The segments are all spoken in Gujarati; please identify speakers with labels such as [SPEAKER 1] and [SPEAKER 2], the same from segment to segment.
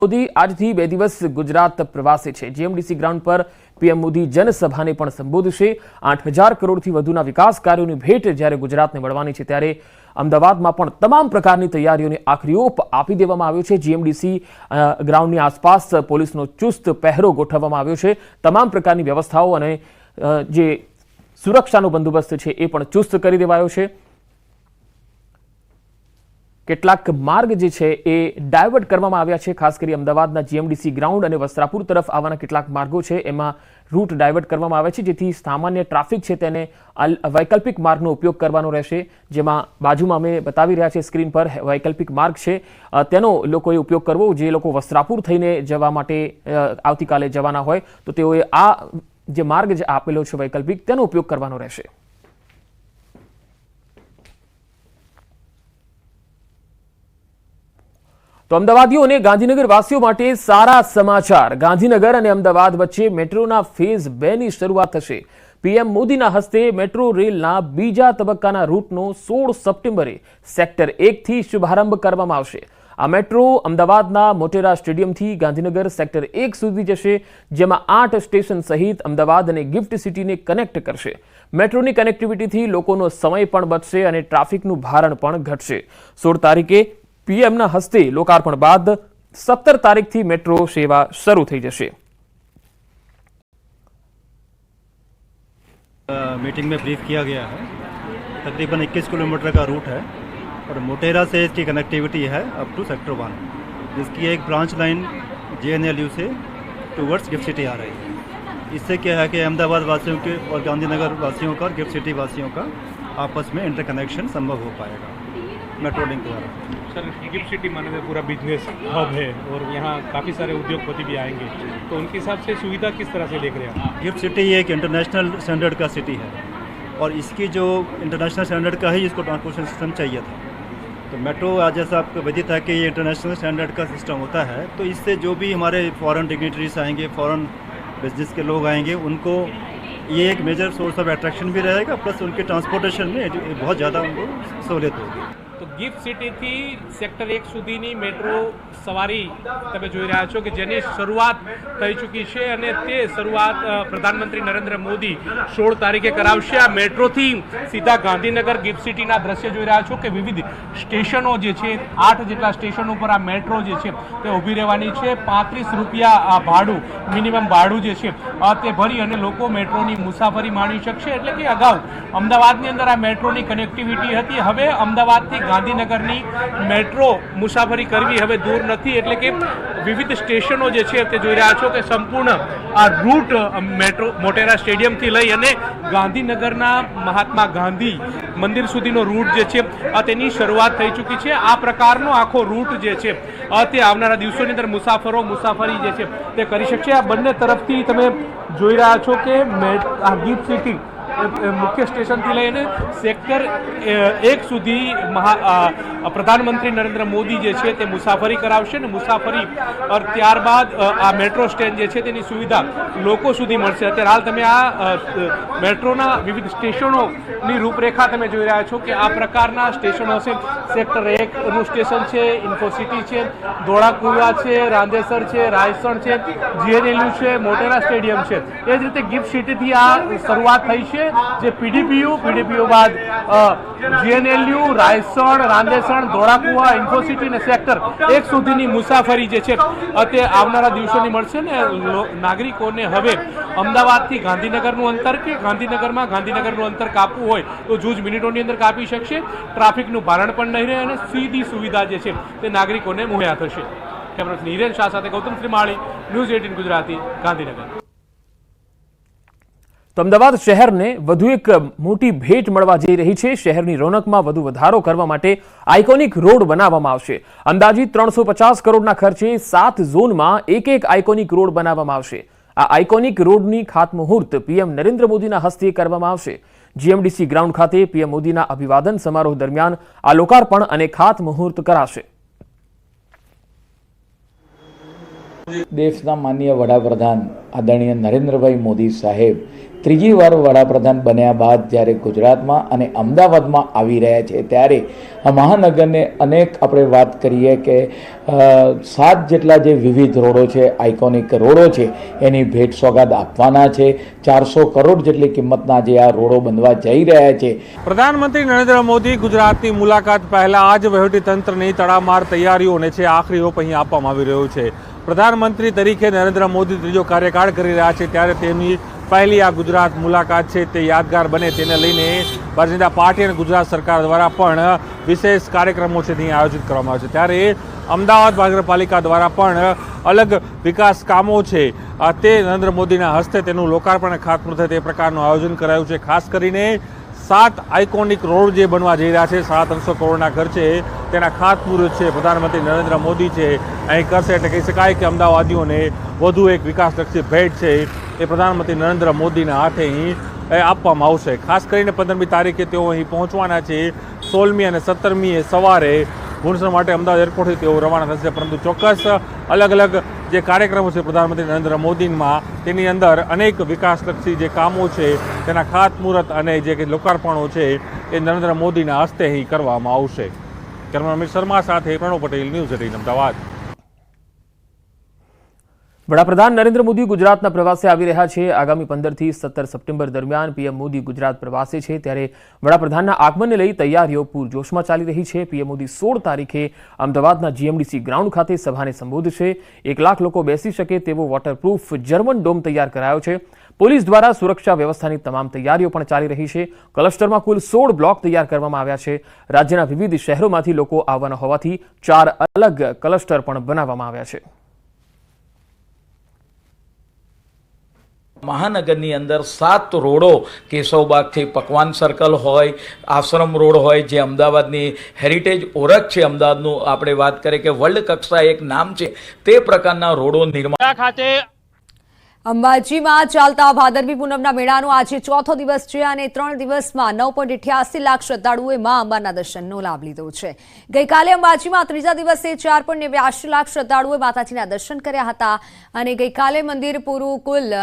[SPEAKER 1] મોદી આજથી 2 દિવસ ગુજરાત પ્રવાસે છે। જીએમડીસી ગ્રાઉન્ડ પર પીએમ મોદી જનસભાને પણ સંબોધશે। 8,000 કરોડથી વધુના વિકાસ કાર્યોની ભેટ જ્યારે ગુજરાતને મળવાની છે ત્યારે અમદાવાદમાં પણ તમામ પ્રકારની તૈયારીઓને આખરી ઓપ આપી દેવામાં આવ્યો છે। જીએમડીસી ગ્રાઉન્ડની આસપાસ પોલીસનો ચુસ્ત પહેરો ગોઠવવામાં આવ્યો છે। તમામ પ્રકારની વ્યવસ્થાઓ અને જે સુરક્ષાનો બંદોબસ્ત છે એ પણ ચુસ્ત કરી દેવાયો છે। કેટલાક માર્ગ જે છે એ ડાયવર્ટ કરવામાં આવ્યા છે। ખાસ કરી અમદાવાદના જીએમડીસી ગ્રાઉન્ડ અને વસ્ત્રાપુર તરફ આવવાના કેટલાક માર્ગો છે એમાં રૂટ ડાયવર્ટ કરવામાં આવે છે જેથી સામાન્ય ટ્રાફિક છે તેને વૈકલ્પિક માર્ગનો ઉપયોગ કરવાનો રહેશે। જેમાં બાજુમાં અમે બતાવી રહ્યા છે સ્ક્રીન પર વૈકલ્પિક માર્ગ છે તેનો લોકોએ ઉપયોગ કરવો। જે લોકો વસ્ત્રાપુર થઈને જવા માટે આવતીકાલે જવાના હોય તો તેઓએ આ જે માર્ગ જે આપેલો છે વૈકલ્પિક તેનો ઉપયોગ કરવાનો રહેશે। તો અમદાવાદીઓ અને ગાંધીનગર વાસીઓ માટે સારા સમાચાર। ગાંધીનગર અને અમદાવાદ વચ્ચે મેટ્રોના ફેઝ 2 ની શરૂઆત થશે। પીએમ મોદીના હસ્તે મેટ્રો રેલના બીજા તબક્કાના રૂટનો 16 સપ્ટેમ્બરે સેક્ટર 1 થી શુભારંભ કરવામાં આવશે। આ મેટ્રો અમદાવાદના મોટેરા સ્ટેડિયમથી ગાંધીનગર સેક્ટર 1 સુધી જશે, જેમાં 8 સ્ટેશન સહિત અમદાવાદ અને ગિફ્ટ સિટીને કનેક્ટ કરશે। મેટ્રોની કનેક્ટિવિટીથી લોકોનો સમય પણ બચશે અને ટ્રાફિકનું ભારણ પણ ઘટશે। 16 તારીખે પીએમના હસ્તે લોકાર્પણ બાદ 17 તારીખથી મેટ્રો સેવા શરૂ થઈ જશે।
[SPEAKER 2] मीटिंग में ब्रीफ किया गया है। तकरीबन 21 किलोमीटर का रूट है और मोटेरा से इसकी कनेक्टिविटी है अप टू सेक्टर 1, जिसकी एक ब्रांच लाइन JNLU से टूवर्ड्स गिफ्ट सिटी आ रही है। इससे क्या है कि अहमदाबाद वासियों के और गांधीनगर वासियों का और गिफ्ट सिटी वासियों का आपस में इंटरकनेक्शन संभव हो पाएगा मेट्रो लिंक द्वारा।
[SPEAKER 3] सर, गिफ्ट सिटी माने में पूरा बिजनेस हब है और यहाँ काफ़ी सारे उद्योगपति भी आएंगे, तो उनके हिसाब से सुविधा किस तरह से देख रहे हैं आप?
[SPEAKER 2] गिफ्ट सिटी एक इंटरनेशनल स्टैंडर्ड का सिटी है और इसकी जो इंटरनेशनल स्टैंडर्ड का ही इसको ट्रांसपोर्टेशन सिस्टम चाहिए था। तो मेट्रो आज जैसा आपको विदित है कि ये इंटरनेशनल स्टैंडर्ड का सिस्टम होता है, तो इससे जो भी हमारे फॉरेन डिग्निटरीज आएंगे, फॉरेन बिजनेस के लोग आएंगे, उनको ये एक मेजर सोर्स ऑफ अट्रैक्शन भी रहेगा, प्लस उनके ट्रांसपोर्टेशन में बहुत ज़्यादा उनको सहूलियत होगी।
[SPEAKER 3] तो गिफ्ट सिटीથી સેક્ટર 1 સુધીની મેટ્રો સવારી તમે જોઈ રહ્યા છો કે જેની શરૂઆત થઈ ચૂકી છે અને તે શરૂઆત પ્રધાનમંત્રી નરેન્દ્ર મોદી 16 તારીખે કરાવશે। આ મેટ્રોથી સીધા ગાંધીનગર ગિફ્ટ સિટીના દ્રશ્ય જોઈ રહ્યા છો કે વિવિધ સ્ટેશનો જે છે 8 જેટલા સ્ટેશનો પર આ મેટ્રો જે છે તે ઊભી રહેવાની છે। 35 રૂપિયા આ ભાડું મિનિમમ ભાડું જે છે તે ભરી અને લોકો મેટ્રોની મુસાફરી માણી શકશે। એટલે કે અગાઉ અમદાવાદની અંદર આ મેટ્રોની કનેક્ટિવિટી હતી, હવે અમદાવાદથી ગાંધીનગરની મેટ્રો મુસાફરી કરવી હવે દૂર નથી। એટલે કે વિવિધ સ્ટેશનો જે છે તે જોઈ રહ્યા છો કે સંપૂર્ણ આ રૂટ મેટ્રો મોટેરા સ્ટેડિયમથી લઈ અને ગાંધીનગરના મહાત્મા ગાંધી મંદિર સુધીનો રૂટ જે છે તેની શરૂઆત થઈ ચૂકી છે। આ પ્રકારનો આખો રૂટ જે છે તે આવનારા દિવસોની અંદર મુસાફરી જે છે તે કરી શકશે। આ બંને તરફથી તમે જોઈ રહ્યા છો કે આ ગિફ્ટ સિટી મુખ્ય સ્ટેશનથી લઈને સેક્ટર 1 સુધી પ્રધાનમંત્રી નરેન્દ્ર મોદી જે છે તે મુસાફરી કરાવશે અને મુસાફરી ત્યારબાદ આ મેટ્રો સ્ટેન્ડ જે છે તેની સુવિધા લોકો સુધી મળશે। અત્યારે હાલ તમે આ મેટ્રોના વિવિધ સ્ટેશનોની રૂપરેખા તમે જોઈ રહ્યા છો કે આ પ્રકારના સ્ટેશનો છે। સેક્ટર 1નું સ્ટેશન છે, ઇન્ફોસિટી છે, ધોળાકુવા છે, રાંદેસર છે, રાયસણ છે, JNLU છે, મોટેરા સ્ટેડિયમ છે। એ જ રીતે ગિફ્ટ સિટીથી આ શરૂઆત થઈ છે, જે પીડીપીયુ બાદ JNLU, રાયસણ, રાંદેસણ, ધોળાકુવા, ઇન્ફોસિટી અને સેક્ટર 1 સુધીની મુસાફરી જે છે તે આવનારા દિવસોની મળશે ને નાગરિકોને હવે અમદાવાદથી ગાંધીનગરનું અંતર કે ગાંધીનગરનું અંતર કાપવું હોય તો જૂજ મિનિટોની અંદર કાપી શકશે। ટ્રાફિકનું ભારણ પણ નહીં રહે અને સીધી સુવિધા જે છે તે નાગરિકોને મુહૈયા થશે। કેમેરામેન હિરેન શાહ સાથે ગૌતમ શ્રીમાળી, ન્યૂઝ 18 ગુજરાતી, ગાંધીનગર।
[SPEAKER 1] તો અમદાવાદ શહેરને વધુ એક મોટી ભેટ મળવા જઈ રહી છે। શહેરની રોનકમાં વધુ વધારો કરવા માટે આઇકોનિક રોડ બનાવવામાં આવશે। અંદાજિત 350 કરોડના ખર્ચે 7 ઝોનમાં એક આઇકોનિક રોડ બનાવવામાં આવશે। આ આઇકોનિક રોડની ખાતમુહૂર્ત પીએમ નરેન્દ્ર મોદીના હસ્તે કરવામાં આવશે। જીએમડીસી ગ્રાઉન્ડ ખાતે પીએમ મોદીના અભિવાદન સમારોહ દરમિયાન આ લોકાર્પણ અને ખાતમુહૂર્ત કરાશે।
[SPEAKER 4] દેશના માનનીય વડાપ્રધાન આદરણીય નરેન્દ્રભાઈ મોદી સાહેબ ત્રીજી વાર વડાપ્રધાન બન્યા બાદ જ્યારે ગુજરાતમાં અને અમદાવાદમાં આવી રહ્યા છે ત્યારે આ મહાનગરને અનેક આપણે વાત કરીએ કે 7 જેટલા જે વિવિધ રોડો છે, આઇકોનિક રોડો છે, એની ભેટ સોગાદ આપવાના છે. 400 કરોડ જેટલી કિંમતના જે આ રોડો બનવા જઈ રહ્યા છે.
[SPEAKER 5] પ્રધાનમંત્રી નરેન્દ્ર મોદી ગુજરાતની મુલાકાત પહેલા આજ વહીવટીતંત્રની તડામાર તૈયારીઓને છે આખરી ઓપ અહીં આપવામાં આવી રહ્યો છે. પ્રધાનમંત્રી તરીકે નરેન્દ્ર મોદી ત્રીજો કાર્યકાળ કરી રહ્યા છે ત્યારે તેમની પહેલી આ ગુજરાત મુલાકાત છે તે યાદગાર બને તેને લઈને ભારતીય જનતા પાર્ટી અને ગુજરાત સરકાર દ્વારા પણ વિશેષ કાર્યક્રમો છે તે આયોજિત કરવામાં આવે છે. ત્યારે અમદાવાદ મહાનગરપાલિકા દ્વારા પણ અલગ વિકાસ કામો છે તે નરેન્દ્ર મોદીના હસ્તે તેનું લોકાર્પણ અને ખાતમુહૂર્ત થાય તે પ્રકારનું આયોજન કરાયું છે. ખાસ કરીને 7 આઇકોનિક રોડ જે બનવા જઈ રહ્યા છે 350 કરોડના ખર્ચે તેના ખાતમુહૂર્ત છે પ્રધાનમંત્રી નરેન્દ્ર મોદી છે અહીં કરશે. એટલે કહી શકાય કે અમદાવાદીઓને વધુ એક વિકાસલક્ષી ભેટ છે એ પ્રધાનમંત્રી નરેન્દ્ર મોદીના હાથે અહીં આપવામાં આવશે. ખાસ કરીને 15મી તારીખે તેઓ અહીં પહોંચવાના છે. 16મી અને 17મીએ સવારે ગુણસર માટે અમદાવાદ એરપોર્ટથી તેઓ રવાના થશે. પરંતુ ચોક્કસ અલગ અલગ જે કાર્યક્રમો છે પ્રધાનમંત્રી નરેન્દ્ર મોદીમાં તેની અંદર અનેક વિકાસલક્ષી જે કામો છે તેના ખાતમુહૂર્ત અને જે લોકાર્પણો છે એ નરેન્દ્ર મોદીના હસ્તે અહીં કરવામાં આવશે. કેમેરામેન અમિત શર્મા સાથે પ્રણવ પટેલ, ન્યૂઝ 18 અમદાવાદ.
[SPEAKER 1] વડાપ્રધાન નરેન્દ્ર મોદી ગુજરાતના પ્રવાસે આવી રહ્યા છે. આગામી 15 થી 17 સપ્ટેમ્બર દરમિયાન પીએમ મોદી ગુજરાત પ્રવાસે છે ત્યારે વડાપ્રધાનના આગમનને લઈ તૈયારીઓ પૂરજોશમાં ચાલી રહી છે. પીએમ મોદી 16 તારીખે અમદાવાદના જીએમડીસી ગ્રાઉન્ડ ખાતે સભાને સંબોધશે. 1 લાખ લોકો બેસી શકે તેવો વોટરપ્રૂફ જર્મન ડોમ તૈયાર કરાયો છે. પોલીસ દ્વારા સુરક્ષા વ્યવસ્થાની તમામ તૈયારીઓ પણ ચાલી રહી છે. ક્લસ્ટરમાં કુલ 16 બ્લોક તૈયાર કરવામાં આવ્યા છે. રાજ્યના વિવિધ શહેરોમાંથી લોકો આવવાના હોવાથી 4 અલગ ક્લસ્ટર પણ બનાવવામાં આવ્યા છે.
[SPEAKER 4] મહાનગરની અંદર 7 રોડો, કેશવબાગથી પકવાન સર્કલ હોય, આશ્રમ રોડ હોય, જે અમદાવાદની હેરિટેજ ઓળખ છે, અમદાવાદનું આપણે વાત કરીએ કે વર્લ્ડ કક્ષાએ એક નામ છે, તે પ્રકારના રોડો નિર્માણ ખાતે.
[SPEAKER 6] અંબાજીમાં ચાલતા ભાદરવી પૂનમના મેળાનો આજે 4થો દિવસ છે અને 3 દિવસમાં 9.88 લાખ શ્રદ્ધાળુઓએ મા અંબાના દર્શનનો લાભ લીધો છે. ગઈકાલે અંબાજીમાં 3જા દિવસે 4.89 લાખ શ્રદ્ધાળુઓએ માતાજીના દર્શન કર્યા હતા અને ગઈકાલે મંદિર પૂરું કુલ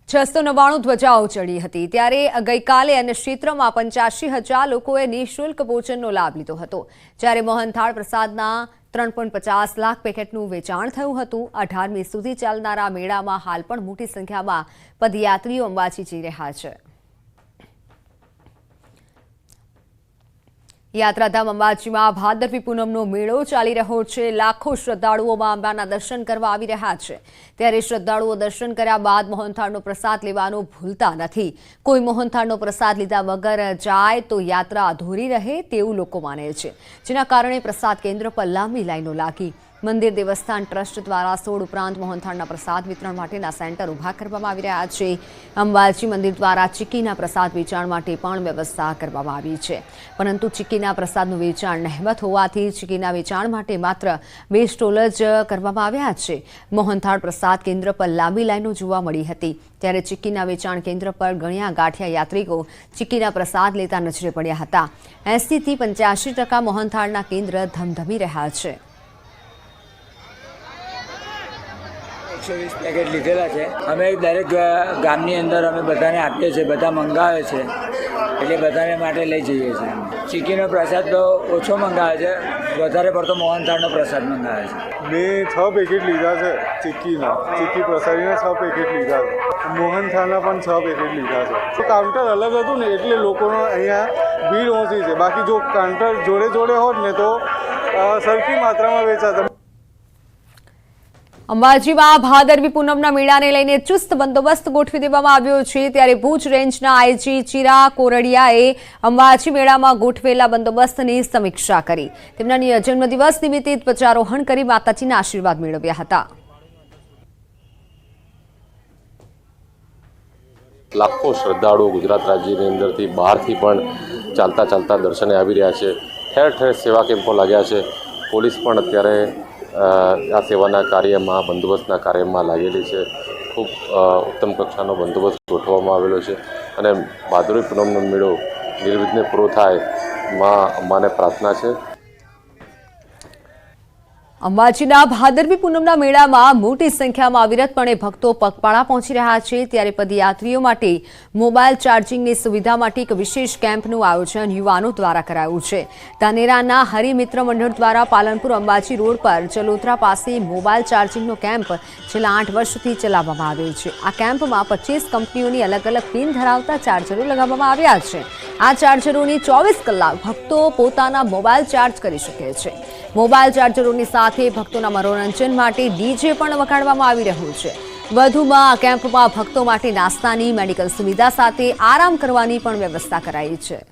[SPEAKER 6] 699 ધ્વજાઓ ચડી હતી. ત્યારે ગઈકાલે અન્ય ક્ષેત્રમાં 85,000 લોકોએ નિઃશુલ્ક ભોજનનો લાભ લીધો હતો. જ્યારે મોહનથાળ પ્રસાદના 3.50 લાખ પેકેટનું વેચાણ થયું હતું. 18મી સુધી ચાલનારા મેળામાં હાલ પણ મોટી સંખ્યામાં પદયાત્રીઓ અંબાજી જઈ રહ્યા છે. યાત્રાધામ અંબાજીમાં ભાદરવી પૂનમનો મેળો ચાલી રહ્યો છે. લાખો શ્રદ્ધાળુઓ મા અંબાના દર્શન કરવા આવી રહ્યા છે. ત્યારે શ્રદ્ધાળુઓ દર્શન કર્યા બાદ મોહનથાળનો પ્રસાદ લેવાનું ભૂલતા નથી. કોઈ મોહનથાળનો પ્રસાદ લીધા વગર જાય તો યાત્રા અધૂરી રહે તેવું લોકો માને છે, જેના કારણે પ્રસાદ કેન્દ્ર પર લાંબી લાઈનો લાગી. મંદિર દેવસ્થાન ટ્રસ્ટ દ્વારા 16 ઉપરાંત મોહનથાળના પ્રસાદ વિતરણ માટેના સેન્ટર ઊભા કરવામાં આવી રહ્યા છે. અંબાજી મંદિર દ્વારા ચીકીના પ્રસાદ વેચાણ માટે પણ વ્યવસ્થા કરવામાં આવી છે. પરંતુ ચીકીના પ્રસાદનું વેચાણ નહિવત હોવાથી ચીકીના વેચાણ માટે માત્ર 2 સ્ટોલ જ કરવામાં આવ્યા છે. મોહનથાળ પ્રસાદ કેન્દ્ર પર લાંબી લાઈનો જોવા મળી હતી. ત્યારે ચીકીના વેચાણ કેન્દ્ર પર ગણ્યા ગાંઠિયા યાત્રિકો ચીકીના પ્રસાદ લેતા નજરે પડ્યા હતા. 80 થી 85% મોહનથાળના કેન્દ્ર ધમધમી રહ્યા છે.
[SPEAKER 7] 120 પેકેટ લીધેલા છે. અમે દરેક ગામની અંદર અમે બધાને આપીએ છીએ, બધા મંગાવે છે એટલે બધાને માટે લઈ જઈએ છીએ. ચીકીનો પ્રસાદ તો ઓછો મંગાવે છે, વધારે પડતો મોહનથાળનો પ્રસાદ મંગાવે છે.
[SPEAKER 8] મેં 6 પેકેટ લીધા છે ચીક્કીના, ચીક્કી પ્રસાદીના 6 પેકેટ લીધા છે. મોહનથાળના પણ 6 પેકેટ લીધા છે. કાઉન્ટર અલગ હતું ને એટલે લોકોનો અહીંયા ભીડ ઓછી છે. બાકી જો કાઉન્ટર જોડે જોડે હોત ને તો સરખી માત્રામાં વેચાતા.
[SPEAKER 6] અંબાજીમાં ભાદરવી પૂનમના મેળાને લઈને ચુસ્ત બંદોબસ્ત ગોઠવી દેવામાં આવ્યો છે. ત્યારે ભુજ રેન્જના આઈજી ચિરા કોરડિયાએ અંબાજી મેળામાં ગોઠવેલા બંદોબસ્તની સમીક્ષા કરી. તેમના જન્મદિવસ નિમિત્તે ધ્વજારોહણ કરી માતાજીના આશીર્વાદ મેળવ્યા હતા.
[SPEAKER 9] લાખો શ્રદ્ધાળુઓ ગુજરાત રાજ્યની અંદરથી બહારથી પણ ચાલતા દર્શને આવી રહ્યા છે. ઠેર ઠેર સેવા કેમ્પો લાગ્યા છે. પોલીસ પણ અત્યારે આ સેવાના કાર્યમાં, બંદોબસ્તના કાર્યમાં લાગેલી છે. ખૂબ ઉત્તમ કક્ષાનો બંદોબસ્ત ગોઠવવામાં આવેલો છે અને ભાદરવી પૂનમનો મેળો નિર્વિઘ્ને પૂરો થાય માં અંબાને પ્રાર્થના છે.
[SPEAKER 6] અંબાજીના ભાદરવી પૂનમના મેળામાં મોટી સંખ્યામાં અવિરતપણે ભક્તો પગપાળા પહોંચી રહ્યા છે, ત્યારે પદયાત્રીઓ માટે મોબાઈલ ચાર્જિંગની સુવિધા માટે એક વિશેષ કેમ્પનું આયોજન યુવાનો દ્વારા કરાયું છે. ધાનેરાના હરિમિત્ર મંડળ દ્વારા પાલનપુર અંબાજી રોડ પર ચલોતરા પાસે મોબાઈલ ચાર્જિંગનો કેમ્પ છેલ્લા 8 વર્ષથી ચલાવવામાં આવ્યો છે. આ કેમ્પમાં 25 કંપનીઓની અલગ અલગ પિન ધરાવતા ચાર્જરો લગાવવામાં આવ્યા છે. આ ચાર્જરોની 24 કલાક ભક્તો પોતાના મોબાઈલ ચાર્જ કરી શકે છે. મોબાઈલ ચાર્જરોની સાથે ભક્તોના મનોરંજન માટે ડીજે પણ વગાડવામાં આવી રહ્યું છે. વધુમાં આ કેમ્પમાં ભક્તો માટે નાસ્તાની મેડિકલ સુવિધા સાથે આરામ કરવાની પણ વ્યવસ્થા કરાઈ છે.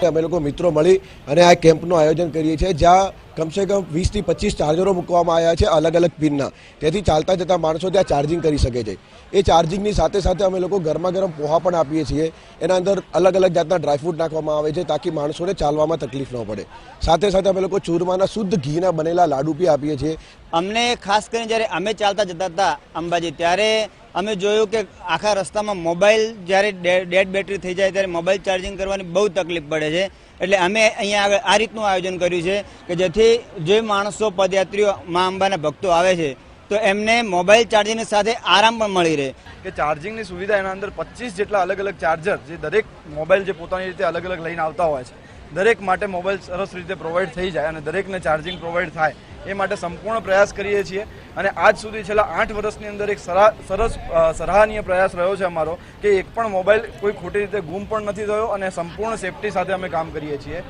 [SPEAKER 10] અમે લોકો મિત્રો મળી અને આ કેમ્પનું આયોજન કરીએ છીએ, જ્યાં કમસે કમ 20 થી 25 ચાર્જરો મૂકવામાં આવ્યા છે અલગ અલગ પિનના. તેથી ચાલતા જતા માણસો ત્યાં ચાર્જિંગ કરી શકે છે. એ ચાર્જિંગની સાથે સાથે અમે લોકો ગરમા ગરમ પોહા પણ આપીએ છીએ. એના અંદર અલગ અલગ જાતના ડ્રાયફ્રૂટ નાખવામાં આવે છે તાકી માણસોને ચાલવામાં તકલીફ ન પડે. સાથે સાથે અમે લોકો ચૂરમાના શુદ્ધ ઘીના બનેલા લાડુ બી આપીએ છીએ.
[SPEAKER 11] અમને ખાસ કરીને જ્યારે અમે ચાલતા જતા હતા અંબાજી, ત્યારે અમે જોયું કે આખા રસ્તામાં મોબાઈલ જ્યારે ડેડ બેટરી થઈ જાય ત્યારે મોબાઈલ ચાર્જિંગ કરવાની બહુ તકલીફ પડે છે. એટલે અમે અહીંયા આગળ આ રીતનું આયોજન કર્યું છે કે જેથી જે માણસો પદયાત્રીઓ મા અંબાના ભક્તો આવે છે તો એમને મોબાઈલ ચાર્જિંગની સાથે આરામ પણ મળી રહે.
[SPEAKER 12] કે ચાર્જિંગની સુવિધા એના અંદર 25 જેટલા અલગ અલગ ચાર્જર, જે દરેક મોબાઈલ જે પોતાની રીતે અલગ અલગ લઈને આવતા હોય છે, દરેક માટે મોબાઈલ સરસ રીતે પ્રોવાઈડ થઈ જાય અને દરેકને ચાર્જિંગ પ્રોવાઈડ થાય એ માટે સંપૂર્ણ પ્રયાસ કરીએ છીએ. અને આજ સુધી છેલ્લા 8 વર્ષની અંદર એક સરસ સરાહનીય પ્રયાસ રહ્યો છે અમારો કે એક પણ મોબાઈલ કોઈ ખોટી રીતે ગુમ પણ નથી થયો અને સંપૂર્ણ સેફટી સાથે અમે કામ કરીએ છીએ.